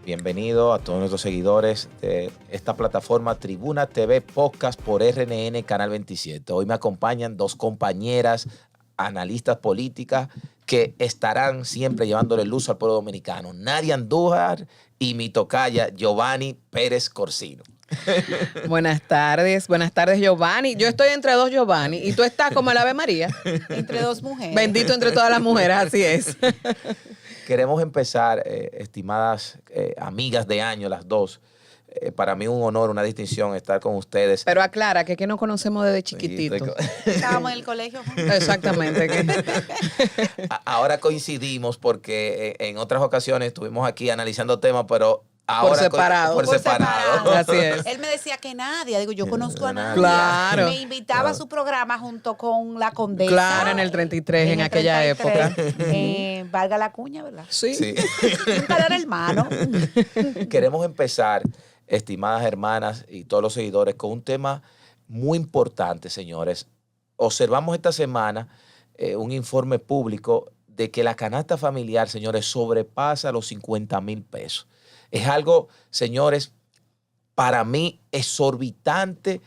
Bienvenido a todos nuestros seguidores de esta plataforma Tribuna TV Podcast por RNN Canal 27. Hoy me acompañan dos compañeras, analistas políticas, que estarán siempre llevándole luz al pueblo dominicano. Nadia Andújar y mi tocaya Giovanni Pérez Corsino. Buenas tardes, Giovanni. Yo estoy entre dos Giovanni y tú estás como el Ave María. Entre dos mujeres. Bendito entre todas las mujeres, así es. Queremos empezar, estimadas amigas de años, las dos. Para mí un honor, una distinción estar con ustedes. Pero aclara que nos conocemos desde chiquitito. Estábamos en el colegio juntos. Exactamente. Ahora coincidimos porque en otras ocasiones estuvimos aquí analizando temas, pero ahora por separado. Por separado. Así es. Él me decía que Nadia, digo, yo conozco a Nadia. Claro. Me invitaba a su programa junto con la condesa. Claro, en el 33, en aquella época. Valga la cuña, ¿verdad? Sí. Nunca era hermano. Queremos empezar, estimadas hermanas y todos los seguidores, con un tema muy importante, señores. Observamos esta semana un informe público de que la canasta familiar, señores, sobrepasa los 50,000 pesos. Es algo, señores, para mí exorbitante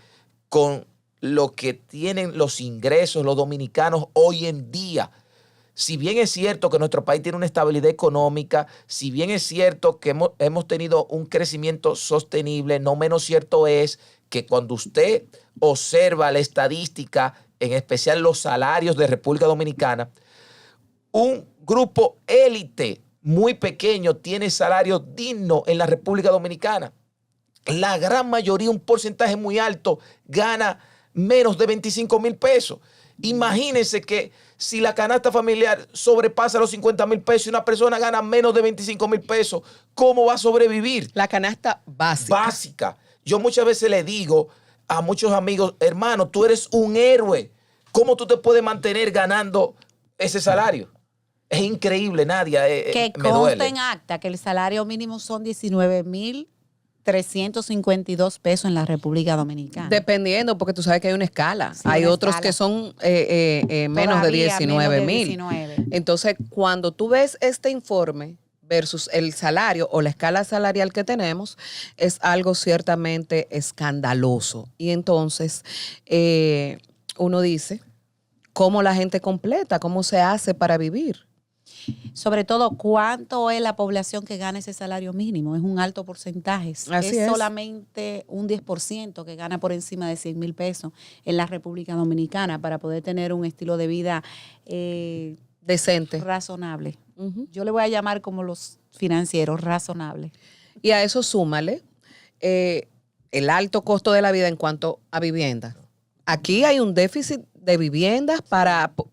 con lo que tienen los ingresos los dominicanos hoy en día. Si bien es cierto que nuestro país tiene una estabilidad económica, si bien es cierto que hemos tenido un crecimiento sostenible, no menos cierto es que cuando usted observa la estadística, en especial los salarios de República Dominicana, un grupo élite muy pequeño tiene salarios dignos en la República Dominicana. La gran mayoría, un porcentaje muy alto, gana menos de 25,000 pesos. Imagínense que si la canasta familiar sobrepasa los 50,000 pesos y una persona gana menos de 25,000 pesos, ¿cómo va a sobrevivir? La canasta básica. Básica. Yo muchas veces le digo a muchos amigos, hermano, tú eres un héroe. ¿Cómo tú te puedes mantener ganando ese salario? Es increíble, Nadia. Que me duele. consta en acta que el salario mínimo son 19,352 pesos en la República Dominicana. Dependiendo, porque tú sabes que hay una escala. Sí, hay una otros escala. que son menos de 19,000. Entonces, cuando tú ves este informe versus el salario o la escala salarial que tenemos, es algo ciertamente escandaloso. Y entonces, uno dice, ¿cómo la gente completa? ¿Cómo se hace para vivir? Sobre todo, ¿cuánto es la población que gana ese salario mínimo? Es un alto porcentaje. Así es. Solamente un 10% que gana por encima de 100,000 pesos en la República Dominicana para poder tener un estilo de vida Decente. razonable. Uh-huh. Yo le voy a llamar como los financieros, razonable. Y a eso súmale el alto costo de la vida en cuanto a vivienda. Aquí hay un déficit de viviendas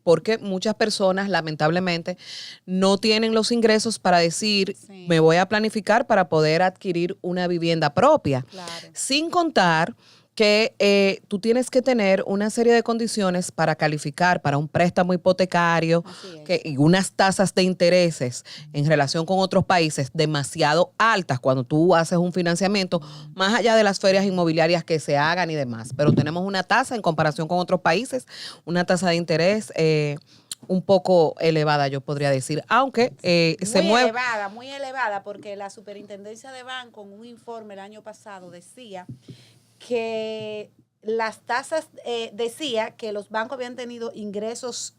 porque muchas personas lamentablemente no tienen los ingresos para decir, Sí. me voy a planificar para poder adquirir una vivienda propia. Claro. Sin contar que tú tienes que tener una serie de condiciones para calificar para un préstamo hipotecario Así es. y unas tasas de intereses en relación con otros países demasiado altas cuando tú haces un financiamiento, más allá de las ferias inmobiliarias que se hagan y demás. Pero tenemos una tasa en comparación con otros países, una tasa de interés un poco elevada, yo podría decir, aunque se mueve. Muy elevada, porque la Superintendencia de Banco en un informe el año pasado decía que las tasas, decía que los bancos habían tenido ingresos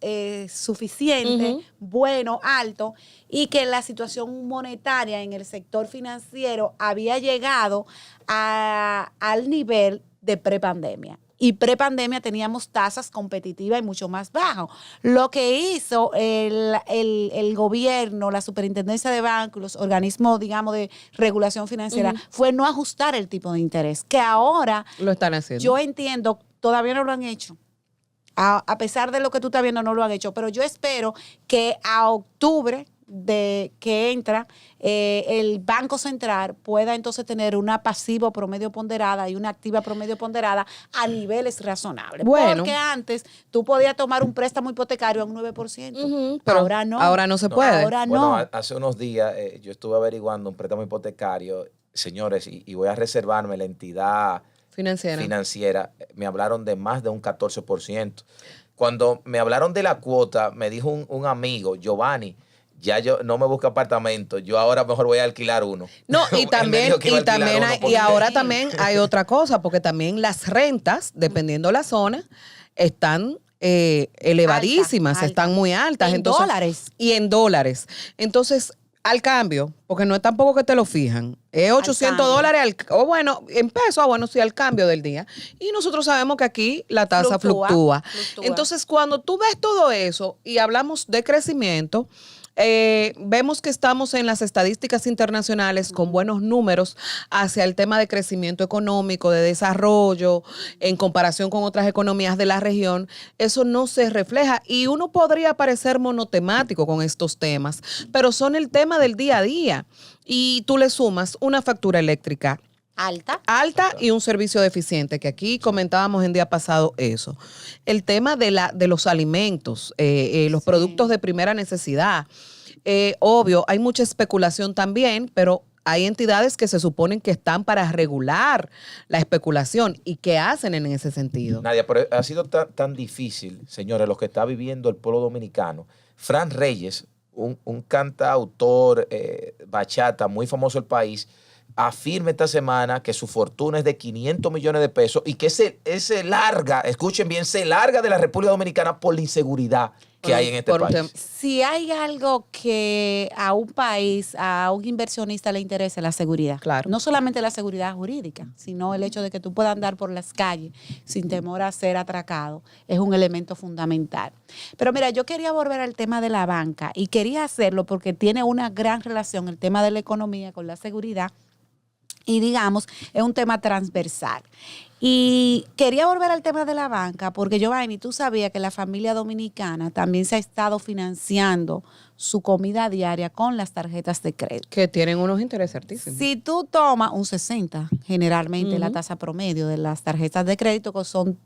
suficientes, Uh-huh. buenos, altos, y que la situación monetaria en el sector financiero había llegado al nivel de prepandemia. Y prepandemia teníamos tasas competitivas y mucho más bajas. Lo que hizo el gobierno, la superintendencia de bancos, los organismos, digamos, de regulación financiera, Uh-huh. fue no ajustar el tipo de interés, que ahora Lo están haciendo. yo entiendo, todavía no lo han hecho. A pesar de lo que tú estás viendo, no lo han hecho. Pero yo espero que a octubre de que entra, el Banco Central pueda entonces tener una pasiva promedio ponderada y una activa promedio ponderada a niveles razonables. Bueno. Porque antes tú podías tomar un préstamo hipotecario a un 9%. Uh-huh, pero ahora no. Ahora no se puede. Ahora Bueno, no. hace unos días yo estuve averiguando un préstamo hipotecario, señores, y voy a reservarme la entidad financiera. Me hablaron de más de un 14%. Cuando me hablaron de la cuota, me dijo un amigo, Giovanni, ya yo no me busco apartamento, yo ahora mejor voy a alquilar uno. No, y también, ahora también hay otra cosa, porque también las rentas, dependiendo de la zona, están elevadísimas, están muy altas. En entonces, dólares. Y en dólares. Entonces, al cambio, porque no es tampoco que te lo fijan, es $800 o bueno, en pesos, bueno, sí, al cambio del día. Y nosotros sabemos que aquí la tasa fluctúa. Entonces, cuando tú ves todo eso y hablamos de crecimiento, vemos que estamos en las estadísticas internacionales con buenos números hacia el tema de crecimiento económico, de desarrollo, en comparación con otras economías de la región. Eso no se refleja y uno podría parecer monotemático con estos temas, pero son el tema del día a día. Y tú le sumas una factura eléctrica alta y un servicio deficiente, que aquí comentábamos el día pasado eso. El tema de los alimentos, los productos de primera necesidad. Obvio, hay mucha especulación también, pero hay entidades que se suponen que están para regular la especulación. ¿Y qué hacen en ese sentido? Nadia, pero ha sido tan difícil, señores, lo que está viviendo el pueblo dominicano. Fran Reyes, un cantautor bachata muy famoso del país, afirma esta semana que su fortuna es de 500 millones de pesos y que se larga, escuchen bien, se larga de la República Dominicana por la inseguridad que hay en este país. Si hay algo que a un país, a un inversionista le interesa, la seguridad. Claro. No solamente la seguridad jurídica, sino el hecho de que tú puedas andar por las calles sin temor a ser atracado, es un elemento fundamental. Pero mira, yo quería volver al tema de la banca y quería hacerlo porque tiene una gran relación el tema de la economía con la seguridad. Y digamos, es un tema transversal. Y quería volver al tema de la banca porque, Giovanni, tú sabías que la familia dominicana también se ha estado financiando su comida diaria con las tarjetas de crédito. Que tienen unos intereses altísimos. Si tú tomas un 60, generalmente la tasa promedio de las tarjetas de crédito, que son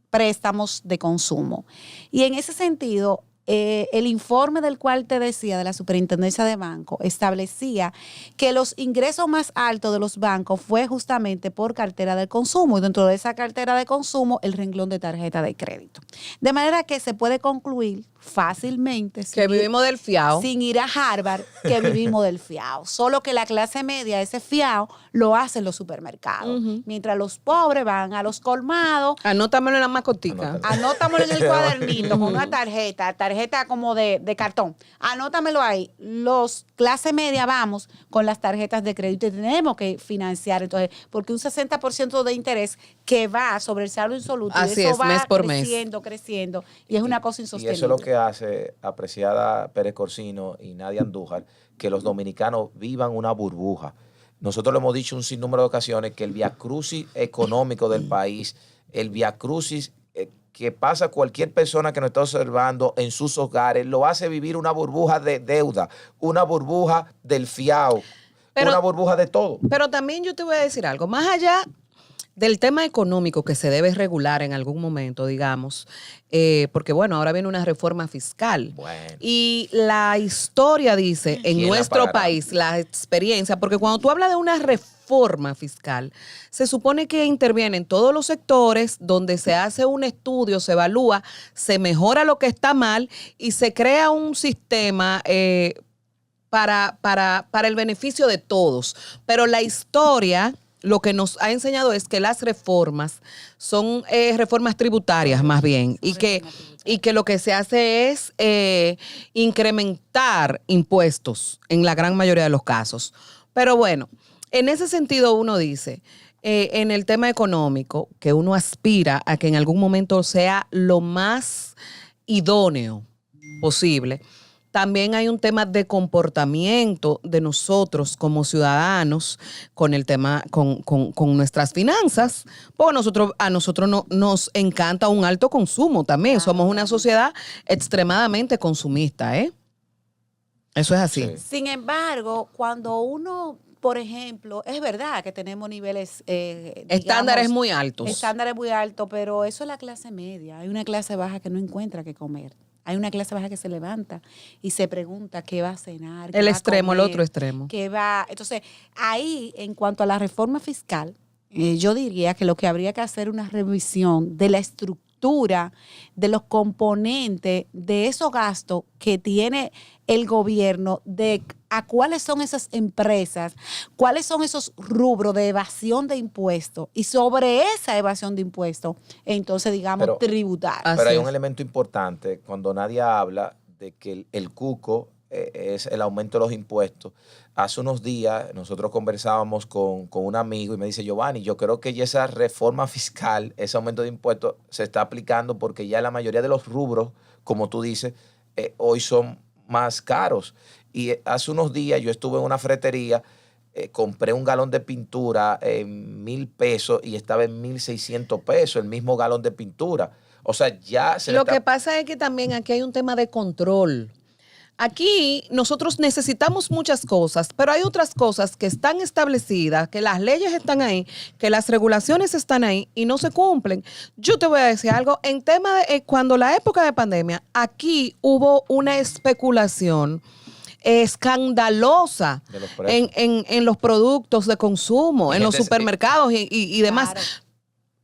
préstamos de consumo. Y en ese sentido, el informe del cual te decía de la Superintendencia de Banco establecía que los ingresos más altos de los bancos fue justamente por cartera de consumo y dentro de esa cartera de consumo el renglón de tarjeta de crédito. De manera que se puede concluir fácilmente que vivimos del fiao. Sin ir a Harvard, que vivimos del fiao. Solo que la clase media, ese fiao, lo hacen los supermercados. Mientras los pobres van a los colmados. Anótamelo en la mascotica. Anótamelo en el cuadernito con una tarjeta como de cartón. Anótamelo ahí. Los clase media vamos con las tarjetas de crédito y tenemos que financiar. Entonces, porque un 60% de interés que va sobre el saldo insoluto. Así y eso es, va mes por creciendo. Y es una cosa insostenible. Y eso es lo que hace, apreciada Pérez Corsino y Nadia Andújar, que los dominicanos vivan una burbuja. Nosotros lo hemos dicho un sinnúmero de ocasiones que el viacrucis económico del país, el viacrucis que pasa cualquier persona que nos está observando en sus hogares, lo hace vivir una burbuja de deuda, una burbuja del fiao, una burbuja de todo. Pero también yo te voy a decir algo, más allá del tema económico que se debe regular en algún momento, digamos, porque bueno, ahora viene una reforma fiscal. Bueno. Y la historia dice, en nuestro país, la experiencia, porque cuando tú hablas de una reforma fiscal, se supone que intervienen todos los sectores donde se hace un estudio, se evalúa, se mejora lo que está mal y se crea un sistema para el beneficio de todos. Pero la historia lo que nos ha enseñado es que las reformas son reformas tributarias más bien y que lo que se hace es incrementar impuestos en la gran mayoría de los casos. Pero bueno, en ese sentido uno dice, en el tema económico, que uno aspira a que en algún momento sea lo más idóneo posible. También hay un tema de comportamiento de nosotros como ciudadanos con el tema, con nuestras finanzas. Porque a nosotros nos encanta un alto consumo también. Somos una sociedad extremadamente consumista, ¿eh? Eso es así. Sí. Sin embargo, cuando uno, por ejemplo, es verdad que tenemos niveles estándares muy altos. Estándares muy altos, pero eso es la clase media. Hay una clase baja que no encuentra qué comer. Hay una clase baja que se levanta y se pregunta qué va a cenar. El extremo, el otro extremo. Entonces, ahí, en cuanto a la reforma fiscal, yo diría que lo que habría que hacer es una revisión de la estructura lectura de los componentes de esos gastos que tiene el gobierno, de a cuáles son esas empresas, cuáles son esos rubros de evasión de impuestos, y sobre esa evasión de impuestos, entonces, digamos, tributar. Pero hay un elemento importante cuando nadie habla de que el cuco es el aumento de los impuestos. Hace unos días nosotros conversábamos con un amigo y me dice, Giovanni, yo creo que ya esa reforma fiscal, ese aumento de impuestos se está aplicando porque ya la mayoría de los rubros, como tú dices, hoy son más caros. Y hace unos días yo estuve en una ferretería, compré un galón de pintura en 1,000 pesos y estaba en 1,600 pesos, el mismo galón de pintura. O sea, ya se Lo que pasa es que también aquí hay un tema de control. Aquí nosotros necesitamos muchas cosas, pero hay otras cosas que están establecidas, que las leyes están ahí, que las regulaciones están ahí y no se cumplen. Yo te voy a decir algo, en tema de cuando la época de pandemia, aquí hubo una especulación escandalosa en los productos de consumo, en los supermercados y demás. Claro.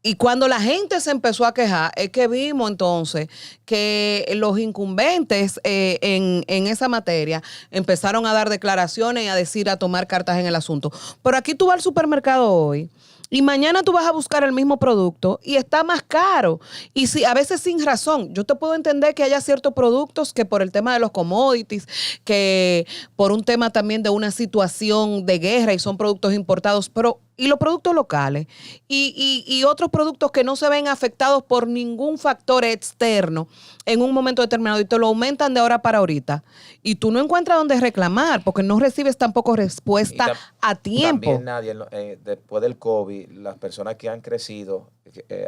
Y cuando la gente se empezó a quejar, es que vimos entonces que los incumbentes en esa materia empezaron a dar declaraciones y a decir, a tomar cartas en el asunto. Pero aquí tú vas al supermercado hoy y mañana tú vas a buscar el mismo producto y está más caro. Y sí, a veces sin razón. Yo te puedo entender que haya ciertos productos que por el tema de los commodities, que por un tema también de una situación de guerra y son productos importados, pero y los productos locales y otros productos que no se ven afectados por ningún factor externo en un momento determinado y te lo aumentan de ahora para ahorita y tú no encuentras dónde reclamar porque no recibes tampoco respuesta a tiempo. También nadie, después del COVID, las personas que han crecido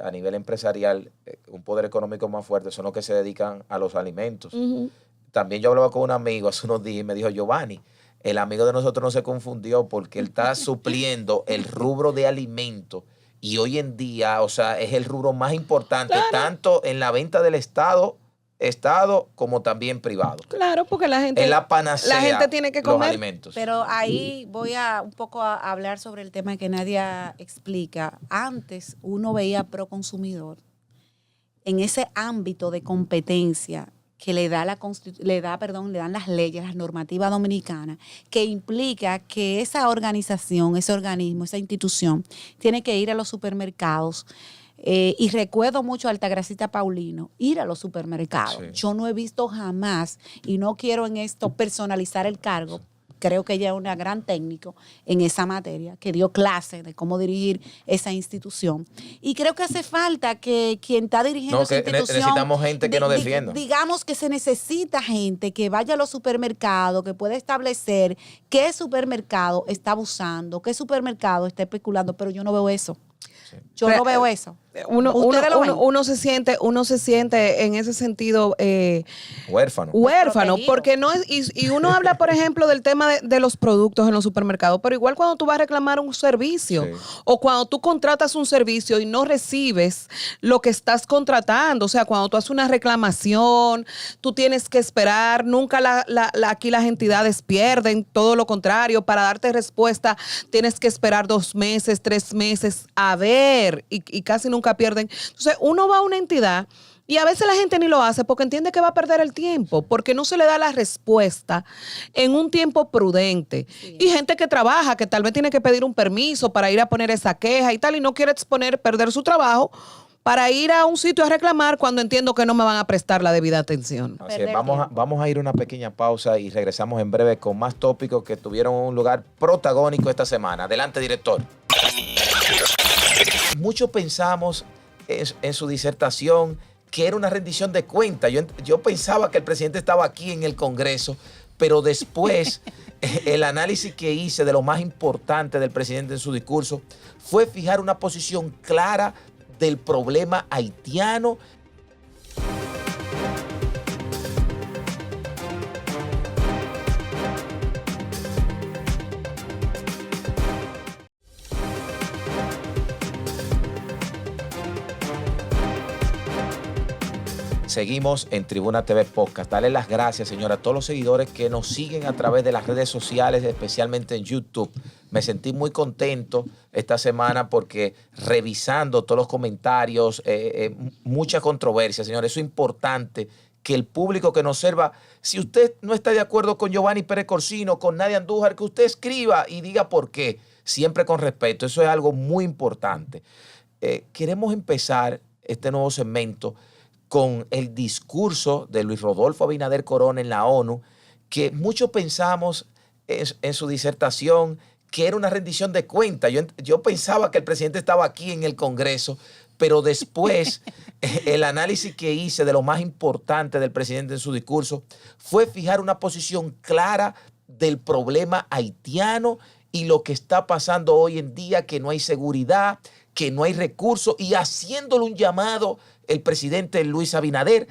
a nivel empresarial, un poder económico más fuerte, son los que se dedican a los alimentos. Uh-huh. También yo hablaba con un amigo hace unos días y me dijo, Giovanni, el amigo de nosotros no se confundió porque él está supliendo el rubro de alimentos y hoy en día, o sea, es el rubro más importante, claro, tanto en la venta del Estado como también privado. Claro, porque la gente, es la panacea, la gente tiene que comer los alimentos. Pero ahí voy a un poco a hablar sobre el tema que nadie explica. Antes uno veía Proconsumidor en ese ámbito de competencia que le dan las leyes, las normativas dominicanas, que implica que esa organización, ese organismo, esa institución, tiene que ir a los supermercados. Y recuerdo mucho a Altagracita Paulino, ir a los supermercados. Sí. Yo no he visto jamás, y no quiero en esto personalizar el cargo, creo que ella es una gran técnico en esa materia, que dio clase de cómo dirigir esa institución. Y creo que hace falta que quien está dirigiendo esa institución... Necesitamos gente que nos defienda. Digamos que se necesita gente que vaya a los supermercados, que pueda establecer qué supermercado está abusando, qué supermercado está especulando, pero yo no veo eso. Sí. Yo no veo eso. Uno se siente en ese sentido huérfano, porque no es, y uno habla, por ejemplo, del tema de los productos en los supermercados, pero igual cuando tú vas a reclamar un servicio, sí, o cuando tú contratas un servicio y no recibes lo que estás contratando, o sea, cuando tú haces una reclamación, tú tienes que esperar, nunca aquí las entidades pierden, todo lo contrario, para darte respuesta tienes que esperar 2 meses, 3 meses a ver, y casi nunca pierden. Entonces, uno va a una entidad y a veces la gente ni lo hace porque entiende que va a perder el tiempo, porque no se le da la respuesta en un tiempo prudente. Sí. Y gente que trabaja, que tal vez tiene que pedir un permiso para ir a poner esa queja y tal, y no quiere perder su trabajo para ir a un sitio a reclamar cuando entiendo que no me van a prestar la debida atención. Así es. Vamos a ir a una pequeña pausa y regresamos en breve con más tópicos que tuvieron un lugar protagónico esta semana. Adelante, director. Muchos pensamos en su disertación que era una rendición de cuentas. Yo pensaba que el presidente estaba aquí en el Congreso, pero después el análisis que hice de lo más importante del presidente en su discurso fue fijar una posición clara del problema haitiano. Seguimos en Tribuna TV Podcast. Dale las gracias, señora, a todos los seguidores que nos siguen a través de las redes sociales, especialmente en YouTube. Me sentí muy contento esta semana porque revisando todos los comentarios, mucha controversia, señores. Eso es importante que el público que nos observa, si usted no está de acuerdo con Giovanni Pérez Corsino, con Nadia Andújar, que usted escriba y diga por qué, siempre con respeto. Eso es algo muy importante. Queremos empezar este nuevo segmento con el discurso de Luis Rodolfo Abinader Corona en la ONU, que muchos pensamos en su disertación que era una rendición de cuentas. Yo pensaba que el presidente estaba aquí en el Congreso, pero después el análisis que hice de lo más importante del presidente en su discurso fue fijar una posición clara del problema haitiano y lo que está pasando hoy en día, que no hay seguridad, que no hay recursos, y haciéndole un llamado el presidente Luis Abinader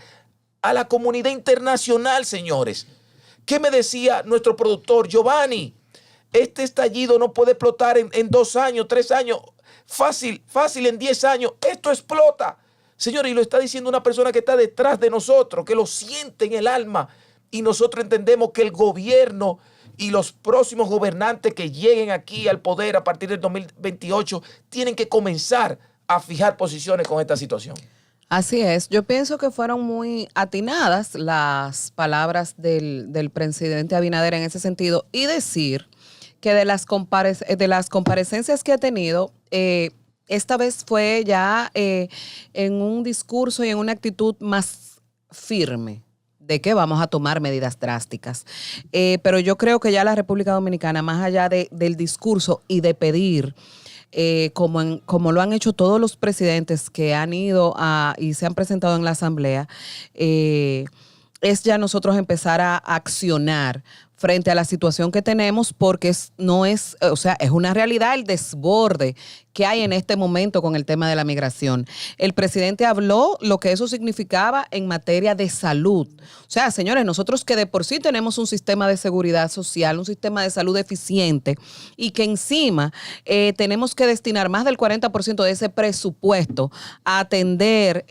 a la comunidad internacional, señores. ¿Qué me decía nuestro productor Giovanni? Este estallido no puede explotar en 2 años, 3 años, fácil en 10 años. Esto explota. Señores, y lo está diciendo una persona que está detrás de nosotros, que lo siente en el alma. Y nosotros entendemos que el gobierno y los próximos gobernantes que lleguen aquí al poder a partir del 2028 tienen que comenzar a fijar posiciones con esta situación. Así es. Yo pienso que fueron muy atinadas las palabras del presidente Abinader en ese sentido, y decir que de las comparecencias que ha tenido, esta vez fue ya en un discurso y en una actitud más firme de que vamos a tomar medidas drásticas. Pero yo creo que ya la República Dominicana, más allá del discurso y de pedir, como lo han hecho todos los presidentes que han ido y se han presentado en la Asamblea, es ya nosotros empezar a accionar frente a la situación que tenemos, porque es una realidad el desborde que hay en este momento con el tema de la migración. El presidente habló lo que eso significaba en materia de salud. O sea, señores, nosotros que de por sí tenemos un sistema de seguridad social, un sistema de salud eficiente, y que encima tenemos que destinar más del 40% de ese presupuesto a atender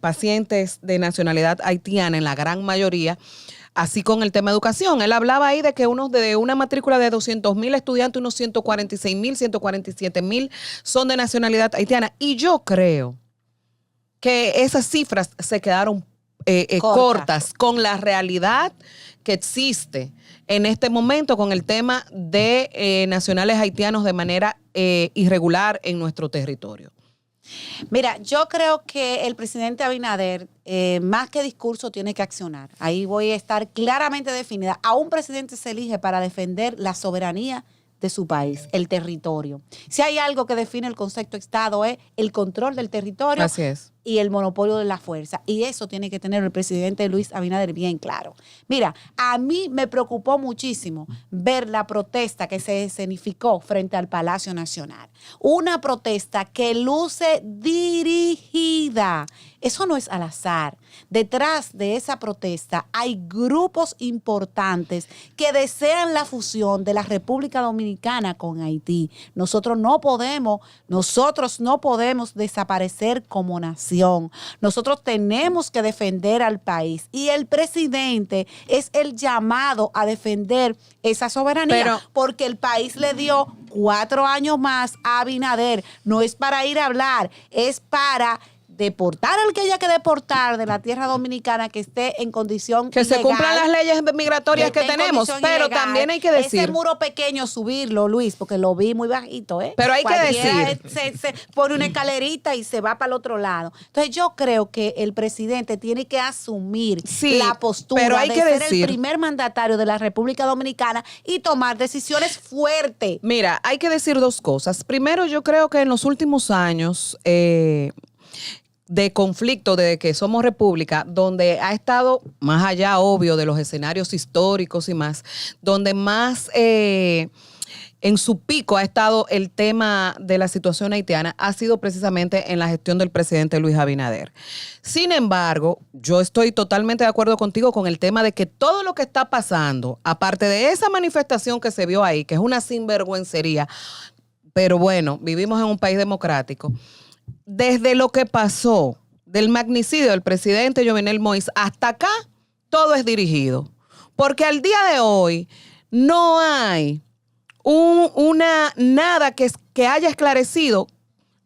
pacientes de nacionalidad haitiana, en la gran mayoría. Así con el tema de educación. Él hablaba ahí de que de una matrícula de 200,000 estudiantes, unos 146,000, 147,000 son de nacionalidad haitiana. Y yo creo que esas cifras se quedaron cortas con la realidad que existe en este momento con el tema de nacionales haitianos de manera irregular en nuestro territorio. Mira, yo creo que el presidente Abinader, más que discurso, tiene que accionar. Ahí voy a estar claramente definida. A un presidente se elige para defender la soberanía de su país, el territorio. Si hay algo que define el concepto Estado, es el control del territorio. Así es. Y el monopolio de la fuerza. Y eso tiene que tener el presidente Luis Abinader bien claro. Mira, a mí me preocupó muchísimo ver la protesta que se escenificó frente al Palacio Nacional. Una protesta que luce dirigida. Eso no es al azar. Detrás de esa protesta hay grupos importantes que desean la fusión de la República Dominicana con Haití. Nosotros no podemos desaparecer como nación. Nosotros tenemos que defender al país, y el presidente es el llamado a defender esa soberanía, porque el país le dio 4 años más a Abinader. No es para ir a hablar, es para deportar al que haya que deportar de la tierra dominicana, que esté en condición que ilegal, se cumplan las leyes migratorias que tenemos, pero ilegal. También hay que decir, ese muro pequeño subirlo, Luis, porque lo vi muy bajito, pero hay que decir, se pone una escalerita y se va para el otro lado. Entonces yo creo que el presidente tiene que asumir la postura de ser el primer mandatario de la República Dominicana y tomar decisiones fuertes. Mira, hay que decir 2 cosas. Primero, yo creo que en los últimos años de conflicto desde que somos república, donde ha estado más allá, obvio, de los escenarios históricos y más, donde más en su pico ha estado el tema de la situación haitiana, ha sido precisamente en la gestión del presidente Luis Abinader. Sin embargo, yo estoy totalmente de acuerdo contigo con el tema de que todo lo que está pasando, aparte de esa manifestación que se vio ahí, que es una sinvergüencería, pero bueno, vivimos en un país democrático. Desde lo que pasó del magnicidio del presidente Jovenel Moïse hasta acá, todo es dirigido. Porque al día de hoy no hay nada que haya esclarecido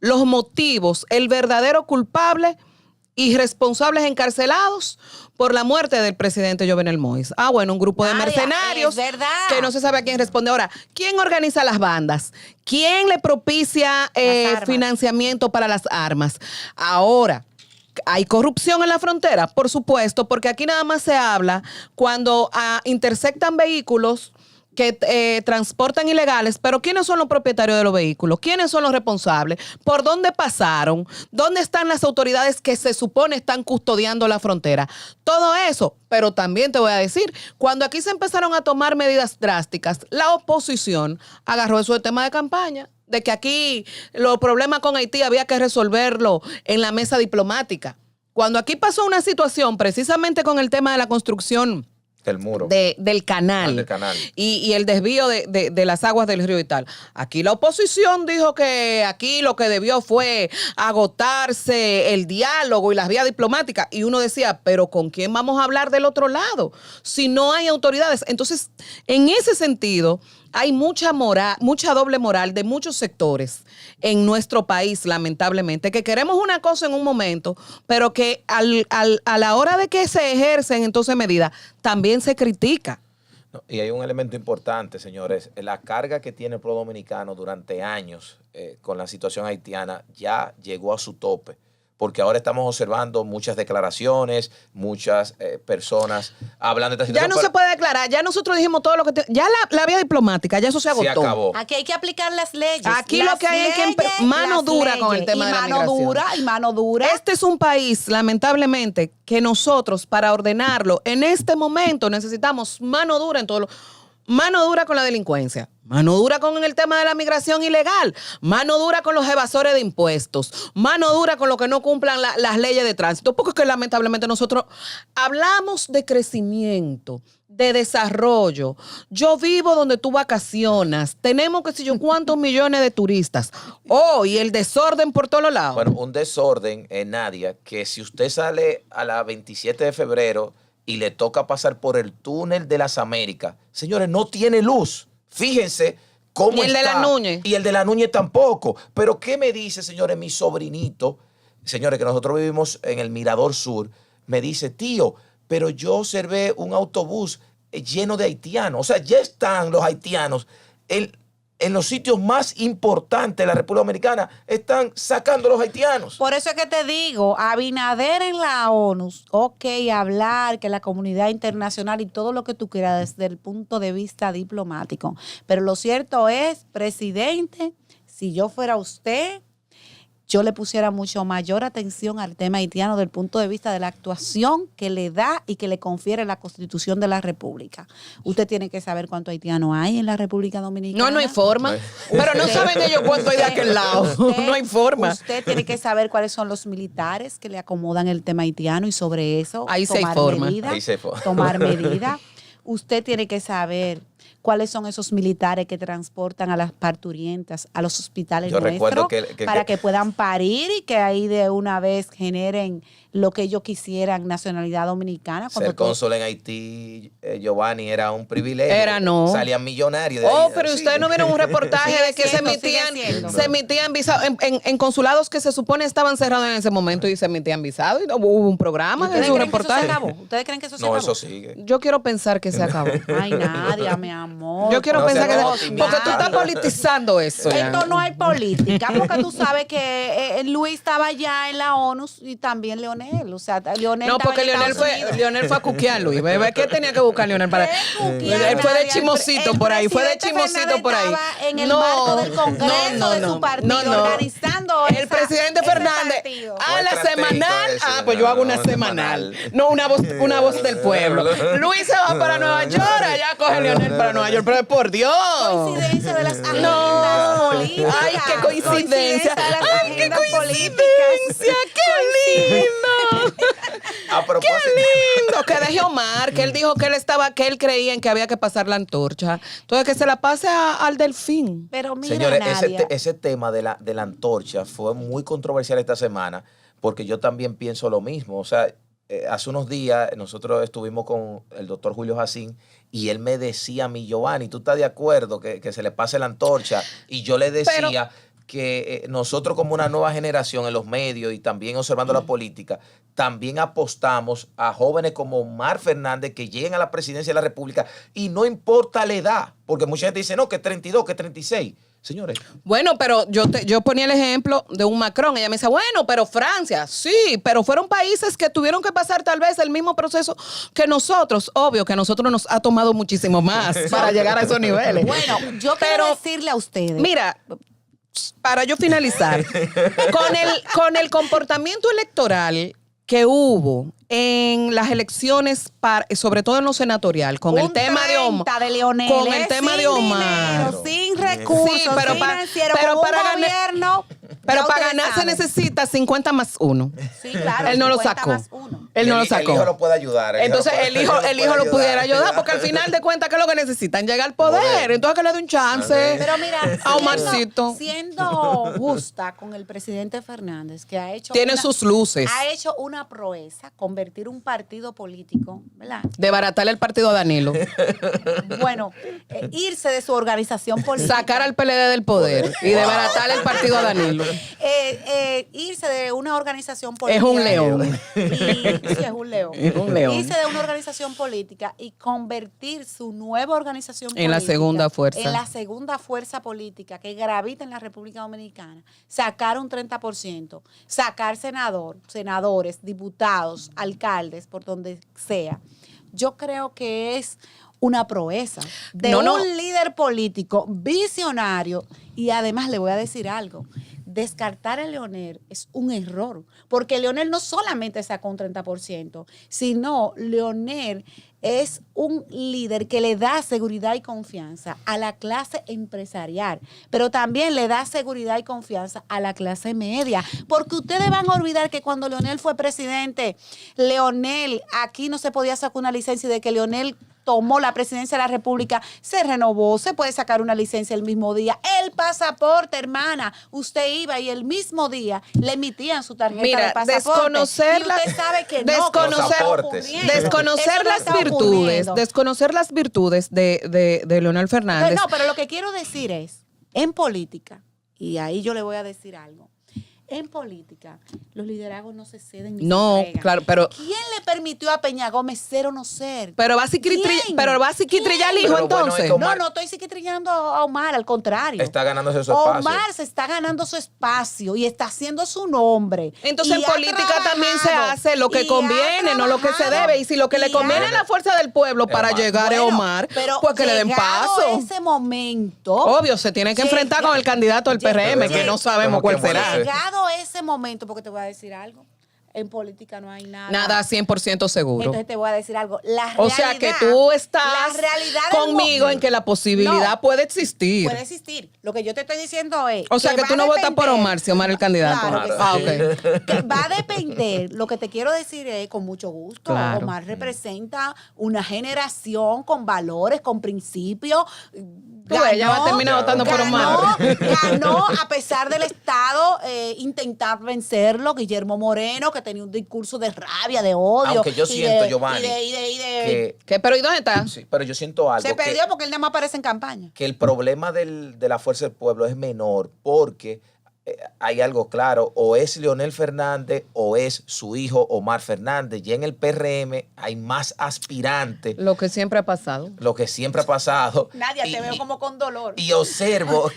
los motivos, el verdadero culpable y responsables encarcelados por la muerte del presidente Jovenel Moïse. Bueno, un grupo de mercenarios que no se sabe a quién responde. Ahora, ¿quién organiza las bandas? ¿Quién le propicia financiamiento para las armas? Ahora, ¿hay corrupción en la frontera? Por supuesto, porque aquí nada más se habla cuando intersectan vehículos que transportan ilegales, pero ¿quiénes son los propietarios de los vehículos? ¿Quiénes son los responsables? ¿Por dónde pasaron? ¿Dónde están las autoridades que se supone están custodiando la frontera? Todo eso, pero también te voy a decir, cuando aquí se empezaron a tomar medidas drásticas, la oposición agarró eso de tema de campaña, de que aquí los problemas con Haití había que resolverlo en la mesa diplomática. Cuando aquí pasó una situación precisamente con el tema de la construcción del muro. Del canal. Y el desvío de las aguas del río y tal. Aquí la oposición dijo que aquí lo que debió fue agotarse el diálogo y las vías diplomáticas. Y uno decía, pero ¿con quién vamos a hablar del otro lado? Si no hay autoridades. Entonces, en ese sentido, hay mucha doble moral de muchos sectores en nuestro país, lamentablemente, que queremos una cosa en un momento, pero que a la hora de que se ejercen entonces medidas, también se critica. Y hay un elemento importante, señores. La carga que tiene el pueblo dominicano durante años con la situación haitiana ya llegó a su tope. Porque ahora estamos observando muchas declaraciones, muchas personas hablando de esta situación. Ya no se puede declarar, ya nosotros dijimos todo lo que... Ya la vía diplomática, ya eso se agotó. Se acabó. Aquí hay que aplicar las leyes. Aquí lo que hay es que mano dura con el tema de la migración. Mano dura. Este es un país, lamentablemente, que nosotros para ordenarlo, en este momento necesitamos mano dura en todo lo... Mano dura con la delincuencia, mano dura con el tema de la migración ilegal, mano dura con los evasores de impuestos, mano dura con los que no cumplan las leyes de tránsito, porque es que lamentablemente nosotros hablamos de crecimiento, de desarrollo. Yo vivo donde tú vacacionas, tenemos que sé yo cuántos millones de turistas. Y el desorden por todos lados. Bueno, un desorden, Nadia, que si usted sale a la 27 de febrero y le toca pasar por el túnel de las Américas, señores, no tiene luz. Fíjense cómo está. Y el de la Núñez. Y el de la Núñez tampoco. Pero ¿qué me dice, señores, mi sobrinito? Señores, que nosotros vivimos en el Mirador Sur. Me dice, tío, pero yo observé un autobús lleno de haitianos. O sea, ya están los haitianos en los sitios más importantes de la República Dominicana, están sacando a los haitianos. Por eso es que te digo, Abinader en la ONU, hablar que la comunidad internacional y todo lo que tú quieras desde el punto de vista diplomático. Pero lo cierto es, presidente, si yo fuera usted, yo le pusiera mucho mayor atención al tema haitiano desde el punto de vista de la actuación que le da y que le confiere la Constitución de la República. Usted tiene que saber cuántos haitianos hay en la República Dominicana. No hay forma. Pero no saben ellos cuánto hay de aquel lado. No hay forma. Usted tiene que saber cuáles son los militares que le acomodan el tema haitiano y sobre eso ahí tomar medidas. Usted tiene que saber cuáles son esos militares que transportan a las parturientas a los hospitales nuestros para que puedan parir y que ahí de una vez generen lo que ellos quisieran, nacionalidad dominicana. Ser cónsul en Haití, Giovanni, era un privilegio. No. Salían millonarios de ahí. Pero ustedes no vieron un reportaje de que se emitían visados en consulados que se supone estaban cerrados en ese momento y se emitían visados. Y hubo un programa de un reportaje. ¿Ustedes creen que eso se acabó? No, eso sigue. Yo quiero pensar que se acabó. Ay, Nadia, mi amor. Yo quiero pensar que porque tú estás politizando eso. Esto no hay política, porque tú sabes que Luis estaba ya en la ONU y también Leonel. O sea, Leonel no, porque Leonel fue a cuquear, Luis. Bebé, ¿qué tenía que buscar Leonel para? Él fue de chismosito por ahí, En el marco del Congreso de su partido, organizando el presidente Fernández a la semanal. Pues yo hago una semanal. No, una voz del pueblo. Luis se va para Nueva York, allá coge Leonel para Nueva York, pero por Dios. Coincidencia de las agendas políticas. Ay, qué coincidencia. Ay, qué coincidencia. Qué lindo. A propósito. ¡Qué lindo! Que deje Omar, que él dijo que él creía en que había que pasar la antorcha. Entonces, que se la pase al Delfín. Pero mira, señores, Nadia, ese tema de la antorcha fue muy controversial esta semana, porque yo también pienso lo mismo. O sea, hace unos días nosotros estuvimos con el doctor Julio Jacín y él me decía a mí, Giovanni, ¿tú estás de acuerdo que se le pase la antorcha? Y yo le decía que nosotros como una nueva generación en los medios y también observando la política, también apostamos a jóvenes como Omar Fernández que lleguen a la presidencia de la República y no importa la edad, porque mucha gente dice, no, que 32, que 36. Señores. Bueno, pero yo ponía el ejemplo de un Macron. Ella me dice, bueno, pero Francia, sí, pero fueron países que tuvieron que pasar tal vez el mismo proceso que nosotros. Obvio que a nosotros nos ha tomado muchísimo más para llegar a esos niveles. Bueno, yo quiero decirle a ustedes. Mira, para yo finalizar, con el comportamiento electoral que hubo en las elecciones, sobre todo en lo senatorial, con el tema de Omar. De Leonel, con el tema de Omar. Dinero, sin recursos, sí, pero pero para ganar se necesita 50 más 1. Sí, claro. Él no lo sacó. Él no lo sacó. El hijo lo puede ayudar. Entonces el hijo lo pudiera ayudar, porque al final de cuentas, ¿qué es lo que necesitan? Llegar al poder. Entonces que le dé un chance. Pero mira, a Omarcito. Siendo justa con el presidente Fernández, que ha hecho sus luces. Ha hecho una proeza, convertir un partido político, ¿verdad? Desbaratarle el partido a Danilo. Bueno, irse de su organización política. Sacar al PLD del poder y desbaratarle el partido a Danilo. Irse de una organización política. Es un león. Sí, es un león. Es un león. Irse de una organización política y convertir su nueva organización política en la segunda fuerza. En la segunda fuerza política que gravita en la República Dominicana. Sacar un 30%. Sacar senadores, diputados, alcaldes, por donde sea. Yo creo que es una proeza de un líder político visionario. Y además le voy a decir algo. Descartar a Leonel es un error, porque Leonel no solamente sacó un 30%, sino Leonel es un líder que le da seguridad y confianza a la clase empresarial, pero también le da seguridad y confianza a la clase media, porque ustedes van a olvidar que cuando Leonel fue presidente, Leonel, aquí no se podía sacar una licencia, y de que Leonel tomó la presidencia de la República, se renovó, se puede sacar una licencia el mismo día. El pasaporte, hermana, usted iba y el mismo día le emitían su tarjeta de pasaporte. Desconocer y usted sabe que desconocer las virtudes de Leonel Fernández. No, pero lo que quiero decir es, en política, y ahí yo le voy a decir algo, en política, los liderazgos no se ceden ni se entregan. Claro, pero ¿quién le permitió a Peña Gómez ser o no ser? Pero va a psiquitrillar al hijo, entonces. No estoy psiquitrillando a Omar, al contrario. Está ganándose su espacio. Omar se está ganando su espacio y está haciendo su nombre. Entonces en política también se hace lo que conviene, no lo que se debe. Y si lo que le conviene es la fuerza del pueblo para llegar a Omar, pues que le den paso. En ese momento. Obvio, se tiene que enfrentar con el candidato del PRM, que no sabemos cuál será. Llegado ese momento, porque te voy a decir algo, en política no hay nada 100% seguro. Entonces te voy a decir algo, o sea que tú estás conmigo en que la posibilidad puede existir. Puede existir. Lo que yo te estoy diciendo es, o sea que tú no votas por Omar, si Omar es el candidato. Claro que sí. Que va a depender. Lo que te quiero decir es, con mucho gusto, Omar representa una generación con valores, con principios. Ella va a terminar votando por Omar. Ganó a pesar del Estado intentar vencerlo. Guillermo Moreno, que tenía un discurso de rabia, de odio. Aunque yo siento, Giovanni, pero ¿y dónde está? Sí, pero yo siento algo. Se perdió porque él nada más aparece en campaña. Que el problema de la fuerza del pueblo es menor porque hay algo claro, o es Leonel Fernández o es su hijo Omar Fernández. Y en el PRM hay más aspirantes. Lo que siempre ha pasado. Nadia, te veo como con dolor. Y observo.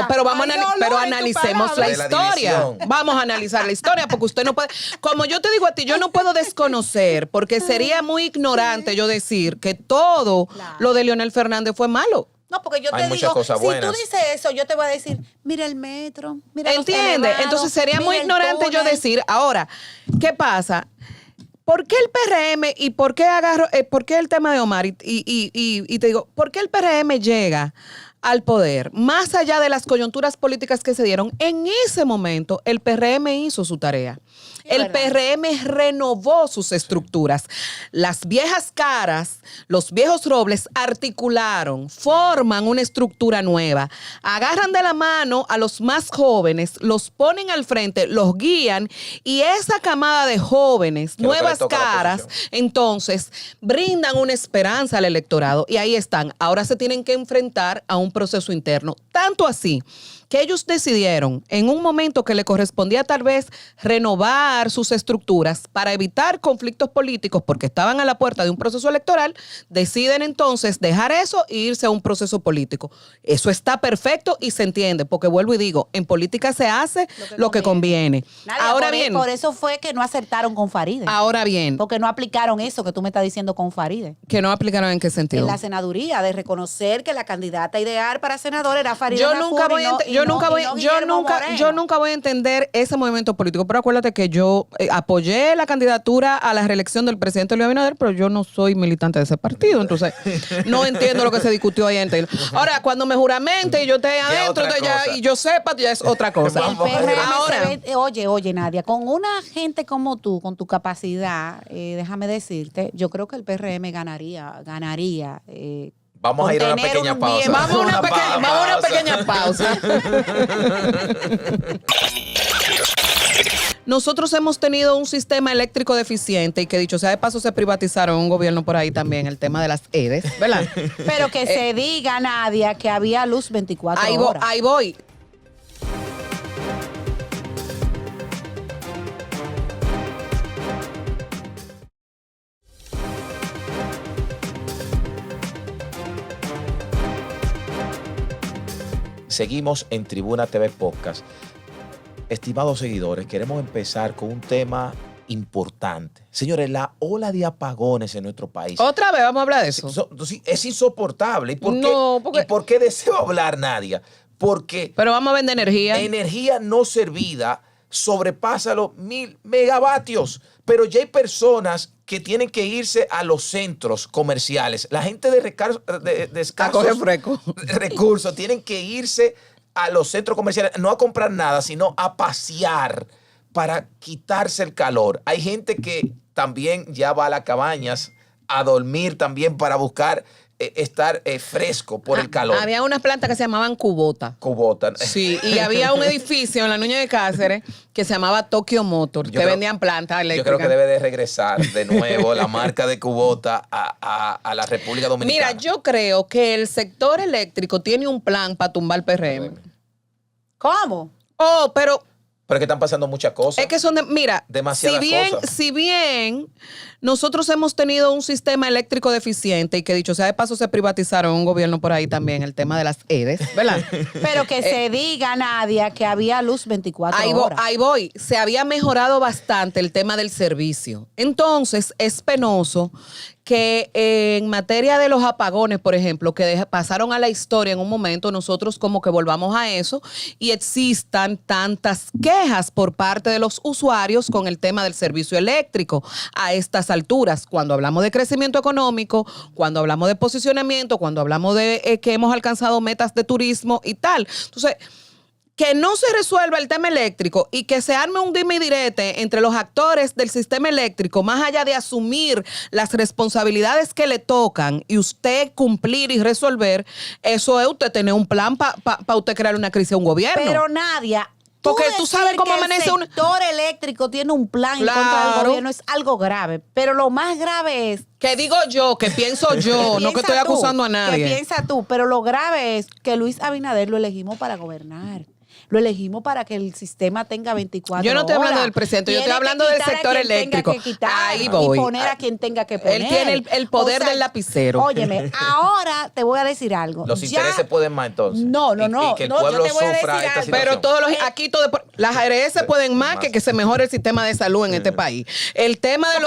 pero analicemos la historia. Vamos a analizar la historia, porque usted no puede, como yo te digo a ti, yo no puedo desconocer, porque sería muy ignorante yo decir que todo lo de Leonel Fernández fue malo. No, porque yo te digo, si tú dices eso, yo te voy a decir, mira el metro, mira ¿entiendes? Entonces sería muy ignorante yo decir, ahora, ¿qué pasa? ¿Por qué el PRM y por qué el tema de Omar? Y te digo, ¿por qué el PRM llega al poder? Más allá de las coyunturas políticas que se dieron, en ese momento el PRM hizo su tarea. El PRM renovó sus estructuras. Las viejas caras, los viejos robles articularon, forman una estructura nueva. Agarran de la mano a los más jóvenes, los ponen al frente, los guían y esa camada de jóvenes, nuevas caras, entonces brindan una esperanza al electorado y ahí están. Ahora se tienen que enfrentar a un proceso interno. Tanto así que ellos decidieron en un momento que le correspondía tal vez renovar sus estructuras para evitar conflictos políticos porque estaban a la puerta de un proceso electoral, deciden entonces dejar eso e irse a un proceso político. Eso está perfecto y se entiende, porque vuelvo y digo, en política se hace lo que conviene. Ahora bien, por eso fue que no acertaron con Faride. Ahora bien. Porque no aplicaron eso que tú me estás diciendo con Faride. ¿Que no aplicaron en qué sentido? En la senaduría, de reconocer que la candidata ideal para senador era Faride. Yo nunca voy a entender ese movimiento político, pero acuérdate que yo apoyé la candidatura a la reelección del presidente Luis Abinader, pero yo no soy militante de ese partido, entonces no entiendo lo que se discutió ahí en Taylor. Ahora, cuando me juramente y yo esté adentro y yo sepa, ya es otra cosa. Ahora, oye, Nadia, con una gente como tú, con tu capacidad, déjame decirte, yo creo que el PRM ganaría. Vamos a ir a una pequeña pausa. Vamos a una pequeña pausa. Nosotros hemos tenido un sistema eléctrico deficiente y que dicho sea de paso se privatizaron un gobierno por ahí también, el tema de las EDES, ¿verdad? Pero que se diga, Nadia, que había luz 24 horas. Ahí voy. Seguimos en Tribuna TV Podcast. Estimados seguidores, queremos empezar con un tema importante. Señores, la ola de apagones en nuestro país. Otra vez vamos a hablar de eso. Es insoportable. ¿Y por qué deseo hablar, Nadia? Porque... Pero vamos a vender energía. Energía no servida sobrepasa los 1000 megavatios. Pero ya hay personas que tienen que irse a los centros comerciales. La gente de escasos recursos tienen que irse a los centros comerciales, no a comprar nada, sino a pasear para quitarse el calor. Hay gente que también ya va a las cabañas a dormir también para buscar estar fresco por el calor. Había unas plantas que se llamaban Kubota. Sí, y había un edificio en la Núñez de Cáceres que se llamaba Tokyo Motor, que vendían plantas eléctricas. Yo creo que debe de regresar de nuevo la marca de Kubota a la República Dominicana. Mira, yo creo que el sector eléctrico tiene un plan para tumbar el PRM. ¿Cómo? Pero es que están pasando muchas cosas. Es que son demasiadas cosas. Si bien nosotros hemos tenido un sistema eléctrico deficiente y que dicho sea de paso se privatizaron un gobierno por ahí también, el tema de las EDES, ¿verdad? Pero que se diga, Nadia, que había luz 24 horas. Ahí voy. Se había mejorado bastante el tema del servicio. Entonces, es penoso que en materia de los apagones, por ejemplo, que pasaron a la historia en un momento, nosotros como que volvamos a eso y existan tantas quejas por parte de los usuarios con el tema del servicio eléctrico a estas alturas. Cuando hablamos de crecimiento económico, cuando hablamos de posicionamiento, cuando hablamos de que hemos alcanzado metas de turismo y tal. Entonces, que no se resuelva el tema eléctrico y que se arme un dime y direte entre los actores del sistema eléctrico, más allá de asumir las responsabilidades que le tocan y usted cumplir y resolver, eso es usted tener un plan para usted crear una crisis a un gobierno. Pero Nadia, porque tú sabes cómo amanece un... El sector eléctrico tiene un plan en contra del gobierno, es algo grave. Pero lo más grave es... Que digo yo, que pienso yo, no que estoy acusando a nadie. Que piensa tú, pero lo grave es que Luis Abinader lo elegimos para gobernar. Lo elegimos para que el sistema tenga 24 horas. Yo no estoy hablando del presidente, yo estoy hablando del sector eléctrico. Ahí voy. Y poner a quien tenga que poner. Él tiene el poder del lapicero. Óyeme, ahora te voy a decir algo. Los intereses pueden más entonces. No. Y que el pueblo sufra esta situación. Pero aquí las ARS pueden más que se mejore el sistema de salud en este país. El tema de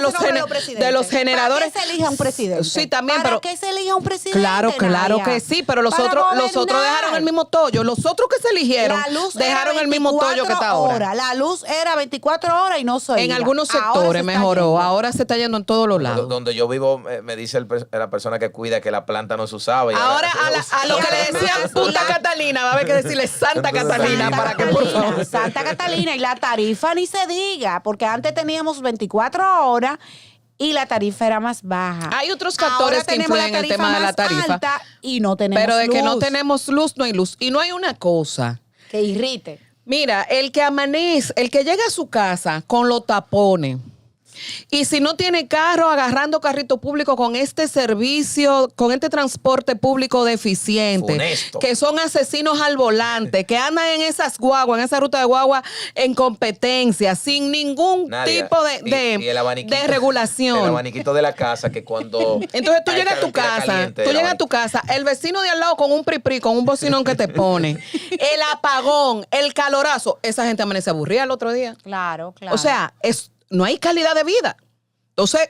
los generadores. ¿Para qué se elija un presidente? Sí, también, ¿Para qué se elija un presidente? Claro que sí, pero los otros dejaron el mismo tollo. Los otros que se eligieron hicieron? Dejaron el mismo tollo que está ahora. La luz era 24 horas y no soy. En algunos sectores mejoró. Ahora se está yendo en todos los lados. Donde yo vivo, me dice la persona que cuida que la planta no se usaba. Y ahora a lo que le decían Punta Catalina, va a haber que decirle Santa Catalina para que por favor. Santa Catalina, y la tarifa ni se diga, porque antes teníamos 24 horas y la tarifa era más baja. Hay otros factores que influyen en el tema de la tarifa. Y no tenemos pero de luz. que no tenemos luz, no hay luz. Y no hay una cosa que irrite. Mira, el que amanece, el que llega a su casa con los tapones, y si no tiene carro, agarrando carrito público con este servicio, con este transporte público deficiente, funesto, que son asesinos al volante, que andan en esas guaguas, en esa ruta de guagua en competencia, sin ningún tipo de regulación. El abaniquito de la casa, que cuando... Entonces tú llegas a tu casa, el vecino de al lado con un pripri, con un bocinón que te pone, el apagón, el calorazo, esa gente amanece aburrida el otro día. Claro, claro. O sea, no hay calidad de vida. Entonces,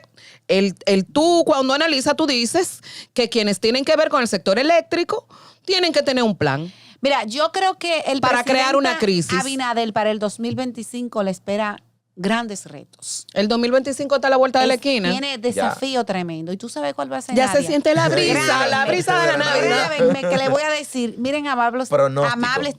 tú cuando analizas, tú dices que quienes tienen que ver con el sector eléctrico tienen que tener un plan. Mira, yo creo que para crear una crisis. Abinader para el 2025 le espera grandes retos. El 2025 está a la vuelta de la esquina. Tiene desafío tremendo. ¿Y tú sabes cuál va a ser? Ya se siente la brisa, la brisa de la Navidad. Que le voy a decir, miren, amables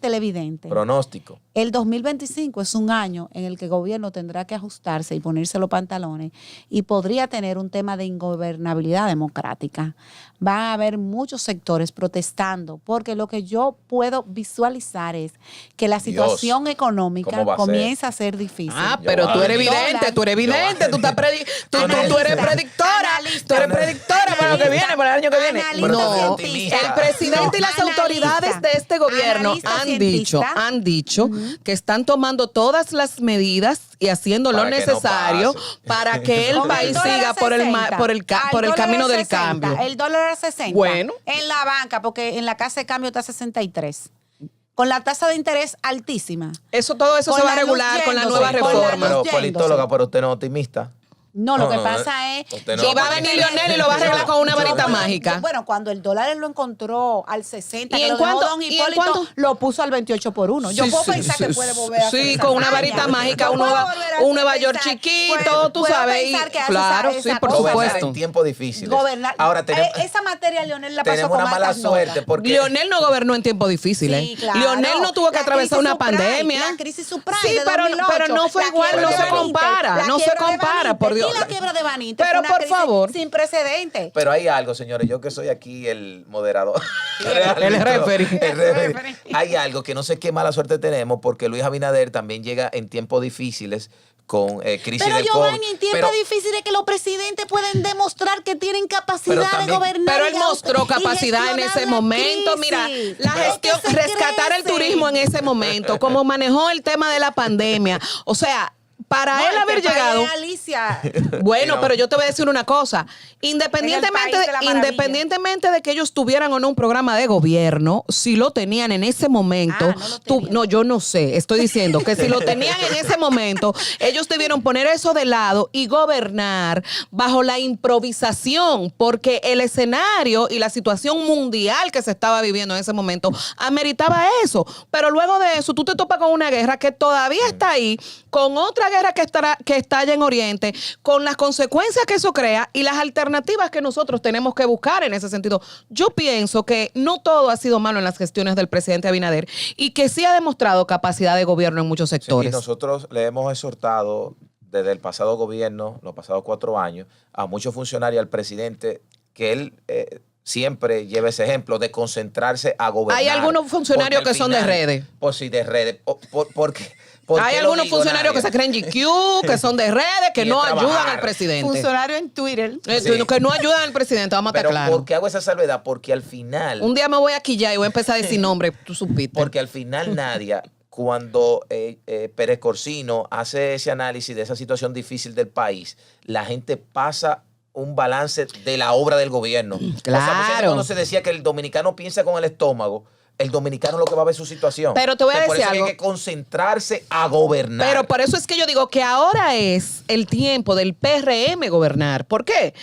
televidentes. Pronóstico. El 2025 es un año en el que el gobierno tendrá que ajustarse y ponerse los pantalones y podría tener un tema de ingobernabilidad democrática. Van a haber muchos sectores protestando porque lo que yo puedo visualizar es que la situación económica comienza a ser difícil. Pero tú eres evidente, tú eres predictora. Tú eres predictora para lo que viene, para el año que viene. No, el presidente y las autoridades de este gobierno han dicho que están tomando todas las medidas y haciendo lo necesario para que el país siga por el camino del cambio. El dólar a 60. Bueno. En la banca, porque en la casa de cambio está a 63. Con la tasa de interés altísima. Todo eso se va a regular con la nueva reforma. Pero politóloga, pero usted no es optimista. No, lo que pasa es... Y va a venir Leonel y lo va a arreglar con una varita mágica. Bueno, cuando el dólar lo encontró al 60, que lo dejó Don Hipólito, lo puso al 28 por 1. Yo puedo pensar que puede volver a hacer Sí, con una varita mágica, un Nueva York chiquito, tú sabes. Claro, sí, por supuesto. En tiempos difíciles. Ahora, esa materia Leonel la pasó con una mala suerte porque... Leonel no gobernó en tiempos difíciles. Sí, claro. Leonel no tuvo que atravesar una pandemia. La crisis subprime Sí, pero no fue igual, no se compara. No se compara, por Dios. Y la quiebra de Benítez, pero por favor, sin precedentes. Pero hay algo, señores, yo que soy aquí el moderador, el referee. Hay algo que no sé qué mala suerte tenemos porque Luis Abinader también llega en tiempos difíciles con crisis del COVID. Pero Giovanni, en tiempos difíciles que los presidentes pueden demostrar que tienen capacidad de gobernar. Pero él mostró capacidad en ese momento. Mira, la gestión, rescatar el turismo en ese momento, cómo manejó el tema de la pandemia. O sea, para él haber llegado. Alicia. Bueno, pero yo te voy a decir una cosa. Independientemente de que ellos tuvieran o no un programa de gobierno, si lo tenían en ese momento, yo no sé, estoy diciendo que si lo tenían en ese momento, ellos debieron poner eso de lado y gobernar bajo la improvisación, porque el escenario y la situación mundial que se estaba viviendo en ese momento ameritaba eso. Pero luego de eso, tú te topas con una guerra que todavía está ahí, con otra guerra que está allá en Oriente, con las consecuencias que eso crea y las alternativas que nosotros tenemos que buscar en ese sentido. Yo pienso que no todo ha sido malo en las gestiones del presidente Abinader y que sí ha demostrado capacidad de gobierno en muchos sectores. Sí, nosotros le hemos exhortado desde el pasado gobierno, los pasados 4 años, a muchos funcionarios, al presidente, que él siempre lleva ese ejemplo de concentrarse a gobernar. Hay algunos funcionarios que son de redes. Pues sí, de redes. Porque hay algunos funcionarios que se creen GQ, que son de redes, que no ayudan al presidente. Funcionarios en Twitter. Que no ayudan al presidente, vamos a estar claros. ¿Por qué hago esa salvedad? Porque al final... Un día me voy a quillar y voy a empezar a decir nombre, tú supiste. Porque al final Nadia, cuando Pérez Corsino hace ese análisis de esa situación difícil del país, la gente pasa un balance de la obra del gobierno. Claro. O sea, cuando se decía que el dominicano piensa con el estómago, el dominicano lo que va a ver su situación. Pero te voy a decir por eso algo. hay que concentrarse a gobernar. Pero por eso es que yo digo que ahora es el tiempo del PRM gobernar. ¿Por qué?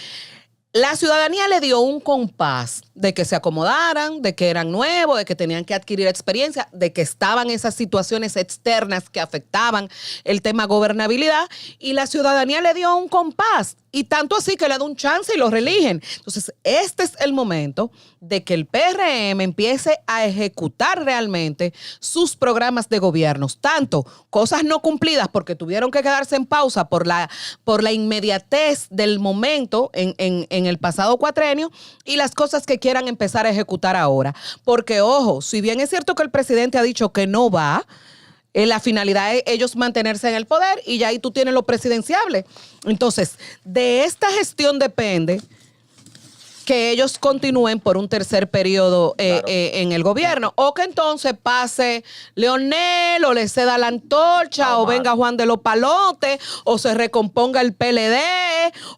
La ciudadanía le dio un compás de que se acomodaran, de que eran nuevos, de que tenían que adquirir experiencia, de que estaban esas situaciones externas que afectaban el tema gobernabilidad, y la ciudadanía le dio un compás, y tanto así que le da un chance y lo reeligen. Entonces, este es el momento de que el PRM empiece a ejecutar realmente sus programas de gobiernos, tanto cosas no cumplidas porque tuvieron que quedarse en pausa por la inmediatez del momento en el pasado cuatrenio, y las cosas que quieran empezar a ejecutar ahora. Porque, ojo, si bien es cierto que el presidente ha dicho que no va, la finalidad es ellos mantenerse en el poder, y ya ahí tú tienes lo presidenciable. Entonces, de esta gestión depende que ellos continúen por un tercer periodo Claro. En el gobierno, o que entonces pase Leonel, o le ceda la antorcha, o venga Juan de los Palotes, o se recomponga el PLD,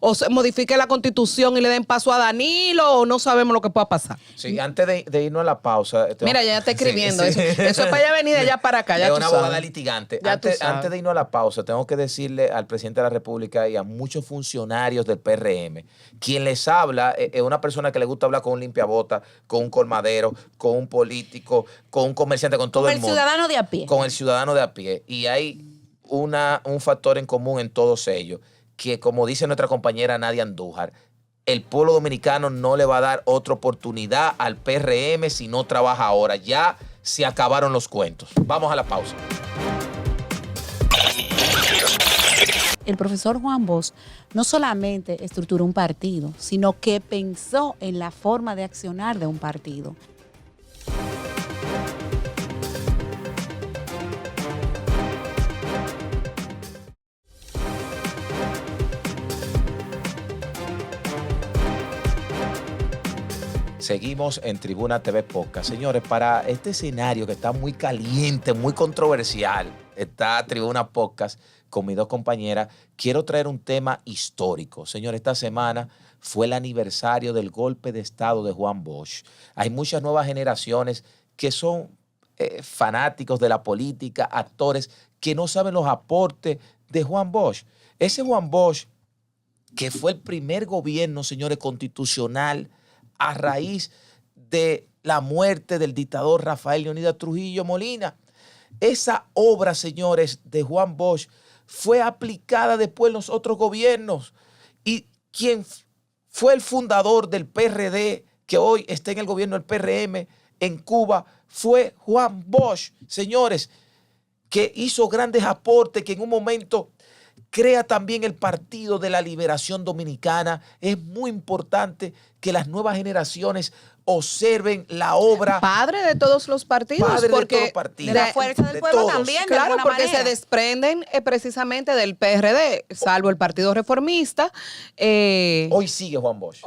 o se modifique la Constitución y le den paso a Danilo, o no sabemos lo que pueda pasar. Sí, antes de irnos a la pausa. Mira, ya está escribiendo. Sí. Eso es para allá venir de allá para acá. Ya es tú una sabes. abogada litigante. Ya Antes de irnos a la pausa, tengo que decirle al presidente de la República y a muchos funcionarios del PRM, quien les habla es una persona que le gusta hablar con un limpiabota, con un colmadero, con un político, con un comerciante, con todo el mundo. Con el ciudadano de a pie. Con el ciudadano de a pie. Y hay un factor en común en todos ellos, que como dice nuestra compañera Nadia Andújar, el pueblo dominicano no le va a dar otra oportunidad al PRM si no trabaja ahora. Ya se acabaron los cuentos. Vamos a la pausa. El profesor Juan Bosch no solamente estructuró un partido, sino que pensó en la forma de accionar de un partido. Seguimos en Tribuna TV Podcast. Señores, para este escenario que está muy caliente, muy controversial, está Tribuna Podcast con mis dos compañeras, quiero traer un tema histórico. Señores, esta semana fue el aniversario del golpe de Estado de Juan Bosch. Hay muchas nuevas generaciones que son fanáticos de la política, actores que no saben los aportes de Juan Bosch. Ese Juan Bosch, que fue el primer gobierno, señores, constitucional a raíz de la muerte del dictador Rafael Leónidas Trujillo Molina. Esa obra, señores, de Juan Bosch fue aplicada después en los otros gobiernos. Y quien fue el fundador del PRD, que hoy está en el gobierno del PRM en Cuba, fue Juan Bosch, señores, que hizo grandes aportes, que en un momento crea también el Partido de la Liberación Dominicana. Es muy importante que las nuevas generaciones observen la obra. Padre de todos los partidos. Padre porque de todos los partidos. De la fuerza del pueblo todos. también, de Claro, alguna porque manera. se desprenden precisamente del PRD, salvo el Partido Reformista. Hoy sigue Juan Bosch.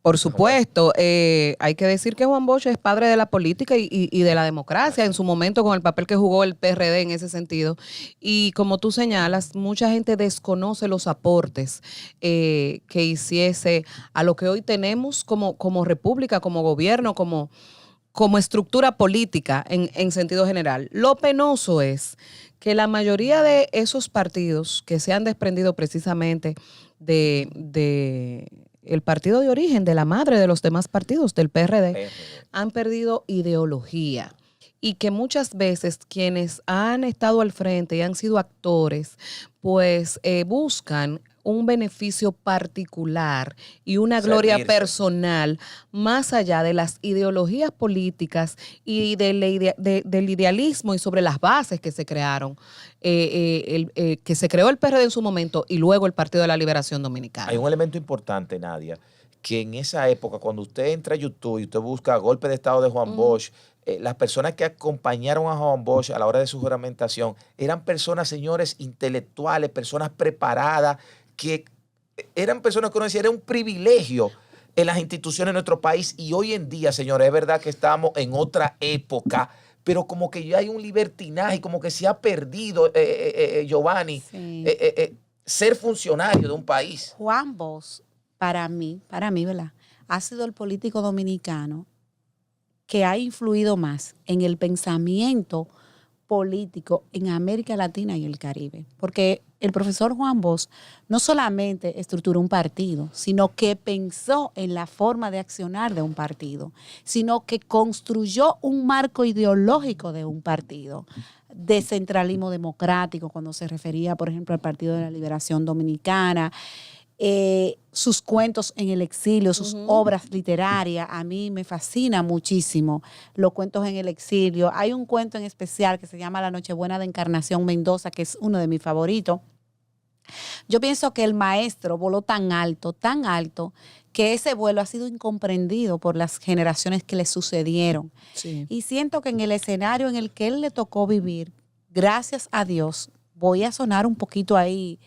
Por supuesto, hay que decir que Juan Bosch es padre de la política y de la democracia en su momento, con el papel que jugó el PRD en ese sentido. Y como tú señalas, mucha gente desconoce los aportes que hiciese a lo que hoy tenemos como república, como gobierno, como estructura política en sentido general. Lo penoso es que la mayoría de esos partidos que se han desprendido precisamente de el partido de origen, de la madre de los demás partidos, del PRD, han perdido ideología. Y que muchas veces quienes han estado al frente y han sido actores, pues buscan un beneficio particular y una gloria personal más allá de las ideologías políticas y del idealismo y sobre las bases que se crearon, que se creó el PRD en su momento y luego el Partido de la Liberación Dominicana. Hay un elemento importante, Nadia, que en esa época, cuando usted entra a YouTube y usted busca golpe de Estado de Juan Bosch, las personas que acompañaron a Juan Bosch a la hora de su juramentación eran personas, señores, intelectuales, personas preparadas, que eran personas que uno decía, era un privilegio en las instituciones de nuestro país. Y hoy en día, señores, es verdad que estamos en otra época, pero como que ya hay un libertinaje, como que se ha perdido, Giovanni, Sí. Ser funcionario de un país. Juan Bosch, para mí, ¿verdad?, ha sido el político dominicano que ha influido más en el pensamiento político en América Latina y el Caribe, porque el profesor Juan Bosch no solamente estructuró un partido, sino que pensó en la forma de accionar de un partido, sino que construyó un marco ideológico de un partido, de centralismo democrático, cuando se refería, por ejemplo, al Partido de la Liberación Dominicana. Sus cuentos en el exilio, sus obras literarias, a mí me fascina muchísimo los cuentos en el exilio. Hay un cuento en especial que se llama La Nochebuena de Encarnación Mendoza, que es uno de mis favoritos. Yo pienso que el maestro voló tan alto, que ese vuelo ha sido incomprendido por las generaciones que le sucedieron. Sí. Y siento que en el escenario en el que él le tocó vivir, gracias a Dios, voy a sonar un poquito ahí,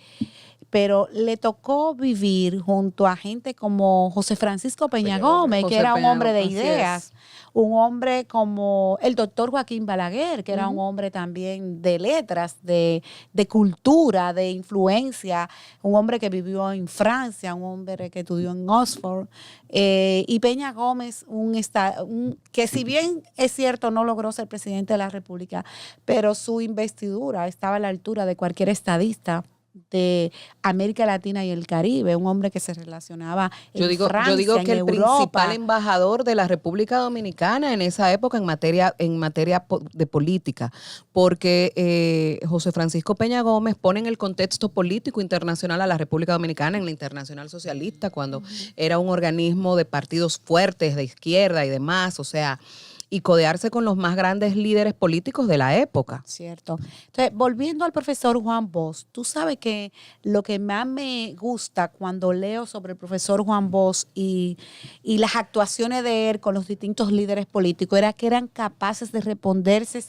pero le tocó vivir junto a gente como José Francisco Peña Gómez, que era un hombre de ideas, un hombre como el doctor Joaquín Balaguer, que era un hombre también de letras, de cultura, de influencia, un hombre que vivió en Francia, un hombre que estudió en Oxford, y Peña Gómez, que si bien es cierto no logró ser presidente de la República, pero su investidura estaba a la altura de cualquier estadista de América Latina y el Caribe, un hombre que se relacionaba en Francia, yo digo que en el Europa. Principal embajador de la República Dominicana en esa época en materia de política, porque José Francisco Peña Gómez pone en el contexto político internacional a la República Dominicana en la Internacional Socialista, cuando era un organismo de partidos fuertes de izquierda y demás, o sea, y codearse con los más grandes líderes políticos de la época. Cierto. Entonces, volviendo al profesor Juan Bosch, tú sabes que lo que más me gusta cuando leo sobre el profesor Juan Bosch y las actuaciones de él con los distintos líderes políticos era que eran capaces de responderse,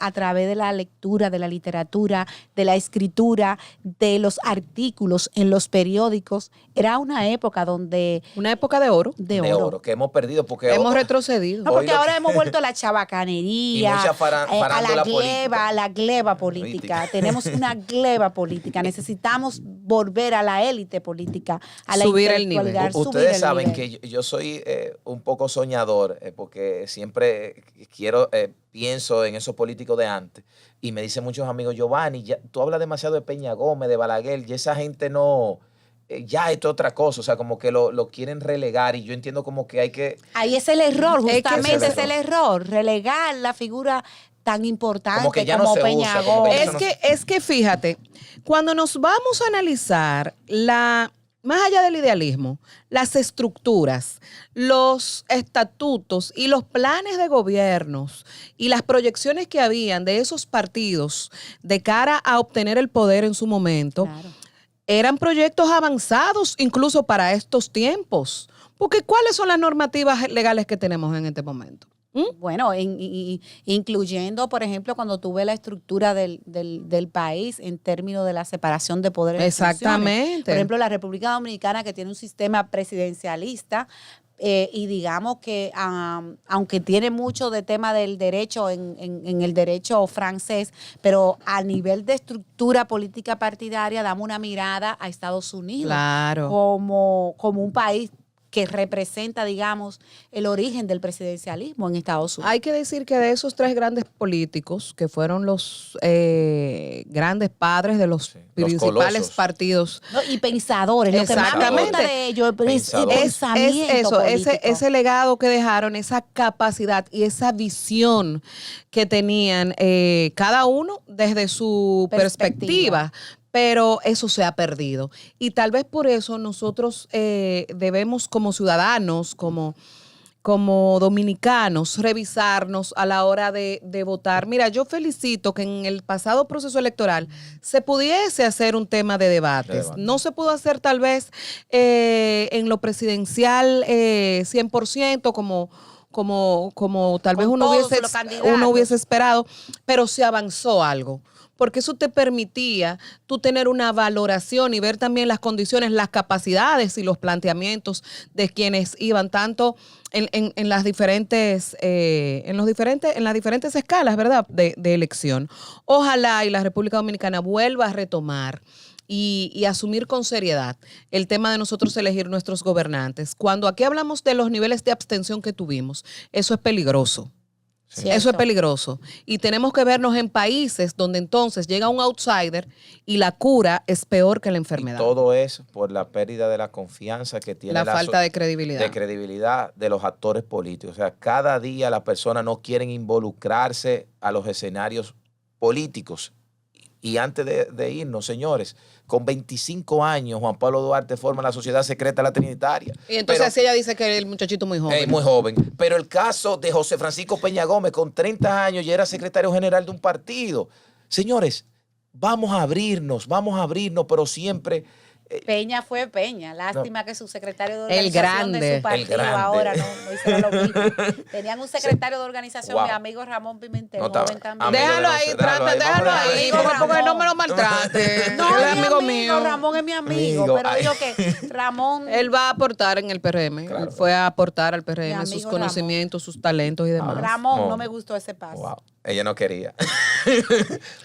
a través de la lectura, de la literatura, de la escritura, de los artículos en los periódicos. Era una época donde... Una época de oro. De oro, que hemos perdido porque... Hemos retrocedido. No, porque ahora hemos vuelto a la chabacanería, a la gleba política. Tenemos una gleba política. Necesitamos volver a la élite política, a la subir el nivel. Ustedes saben que yo soy un poco soñador, porque siempre pienso en esos políticos de antes. Y me dicen muchos amigos, Giovanni, tú hablas demasiado de Peña Gómez, de Balaguer, y esa gente no... ya esto es otra cosa, o sea, como que lo quieren relegar y yo entiendo como que hay que... Ahí es el error, justamente es el error, relegar la figura tan importante como, que ya no Peña Gómez. Es que fíjate, cuando nos vamos a analizar más allá del idealismo, las estructuras, los estatutos y los planes de gobiernos y las proyecciones que habían de esos partidos de cara a obtener el poder en su momento, claro, eran proyectos avanzados incluso para estos tiempos. Porque ¿cuáles son las normativas legales que tenemos en este momento? Bueno, incluyendo, por ejemplo, cuando tuve la estructura del país en términos de la separación de poderes. Exactamente. Por ejemplo, la República Dominicana, que tiene un sistema presidencialista, y digamos que aunque tiene mucho de tema del derecho en el derecho francés, pero a nivel de estructura política partidaria damos una mirada a Estados Unidos, claro, como un país que representa, digamos, el origen del presidencialismo en Estados Unidos. Hay que decir que de esos tres grandes políticos, que fueron los grandes padres de los principales los partidos. No, y pensadores, lo que más me gusta de ellos es pensamiento político. Ese legado que dejaron, esa capacidad y esa visión que tenían cada uno desde su perspectiva. Pero eso se ha perdido. Y tal vez por eso nosotros debemos como ciudadanos, como dominicanos, revisarnos a la hora de votar. Mira, yo felicito que en el pasado proceso electoral se pudiese hacer un tema de debates. No se pudo hacer tal vez en lo presidencial 100% como tal vez uno hubiese esperado, pero se avanzó algo. Porque eso te permitía tú tener una valoración y ver también las condiciones, las capacidades y los planteamientos de quienes iban tanto en las diferentes escalas, ¿verdad?, de elección. Ojalá y la República Dominicana vuelva a retomar y asumir con seriedad el tema de nosotros elegir nuestros gobernantes. Cuando aquí hablamos de los niveles de abstención que tuvimos, eso es peligroso. Sí. Eso es peligroso. Y tenemos que vernos en países donde entonces llega un outsider y la cura es peor que la enfermedad. Y todo es por la pérdida de la confianza que tiene la falta de credibilidad. De credibilidad de los actores políticos. O sea, cada día las personas no quieren involucrarse a los escenarios políticos. Y antes de irnos, señores, con 25 años, Juan Pablo Duarte forma la Sociedad Secreta La Trinitaria. Y entonces así ella dice que el muchachito muy joven. Muy joven. Pero el caso de José Francisco Peña Gómez, con 30 años, ya era secretario general de un partido. Señores, vamos a abrirnos, pero siempre... Peña fue Peña. Lástima que su secretario de El organización grande. de su partido ahora no hiciera lo mismo. Tenían un secretario de organización, Wow. mi amigo Ramón Pimentel, No, joven también. Déjalo ahí, déjalo ahí, porque no me lo maltrate. No, Él es es mi amigo mío. Ramón es mi amigo, Amigo, pero ay. digo que Ramón... Él va a aportar en el PRM. Claro. Él fue a aportar al Mi PRM amigo sus Ramón. conocimientos, sus talentos y demás. Ramón, No. no me gustó ese paso. Wow. Ella no quería.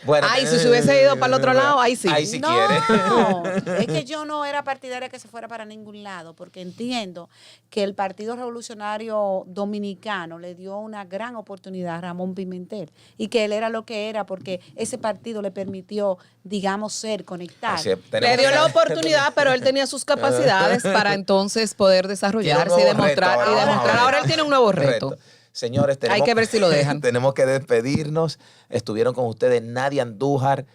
Bueno, Ay, si se hubiese ido para el otro lado, ahí sí. Ahí sí No, quiere. es que yo no era partidaria que se fuera para ningún lado, porque entiendo que el Partido Revolucionario Dominicano le dio una gran oportunidad a Ramón Pimentel y que él era lo que era porque ese partido le permitió, digamos, ser, conectar. Así es, Le tenemos dio que- la oportunidad, pero él tenía sus capacidades para entonces poder desarrollarse y Tiene un nuevo demostrar. reto Y ahora. demostrar. Ahora él tiene un nuevo reto. Señores, Hay que ver si lo dejan. Tenemos que despedirnos. Estuvieron con ustedes Nadia Andújar,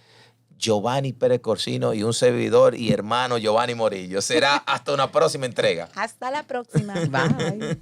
Giovanni Pérez Corsino y un servidor y hermano Giovanni Morillo. Será hasta una próxima entrega. Hasta la próxima. Bye.